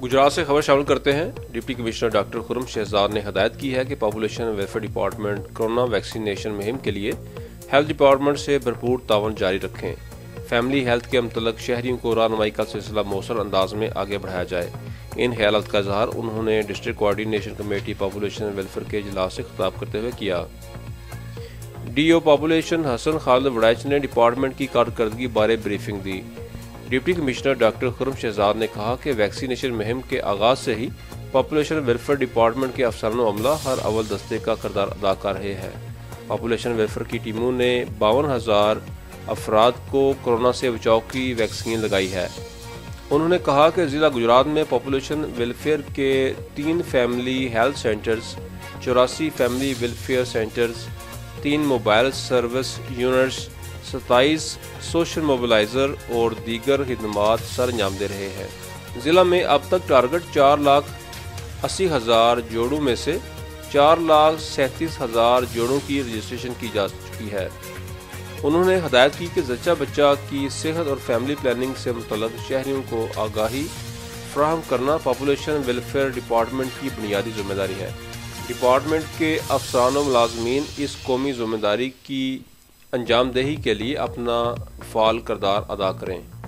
गुजरात से खबर शामिल करते हैं। Deputy commissioner doctor Khurram Shahzad ने हदायत की है कि population welfare department corona vaccination मुहिम के लिए हेल्थ डिपार्टमेंट से भरपूर तावन जारी रखें। फैमिली हेल्थ के मतलब शहरियों को रहनुमाई का सिलसिला मौसर अंदाज में आगे बढ़ाया जाए। इन ख्यालात का इजहार उन्होंने district coordination committee population welfare के इजलास से खिताब करते हुए किया। डीओ पॉपुलेशन हसन खालिद वड़ैच ने डिपार्टमेंट की कारकर्दगी बारे ब्रीफिंग दी। Deputy commissioner doctor Khurram Shahzad ने कहा कि वैक्सीनेशन मुहिम के आगाज से ही पॉपुलेशन वेलफेयर डिपार्टमेंट के अफसरान अमला हर अव्वल दस्ते का किरदार अदा कर रहे हैं। पॉपुलेशन वेलफेयर की टीमों ने 52,000 अफराद को कोरोना से बचाव की वैक्सीन लगाई है। उन्होंने कहा कि जिला गुजरात में पॉपुलेशन वेलफेयर के 3 family health centres, 84 family welfare centres, 3 mobile service units, 27 social mobiliser और दीगर खिदमात सर अंजाम दे रहे हैं। जिला में अब तक टारगेट 4,80,000 जोड़ों में से 4,37,000 जोड़ों की रजिस्ट्रेशन की जा चुकी है। उन्होंने हदायत की कि जच्चा बच्चा की सेहत और फैमिली प्लानिंग से मुतल्लिक शहरियों को आगाही फराहम करना पॉपुलेशन वेलफेयर डिपार्टमेंट की बुनियादी जिम्मेदारी है। डिपार्टमेंट के अफसरान व मुलाजमीन इस कौमी जिम्मेदारी की अंजामदेही के लिए अपना फाल किरदार अदा करें।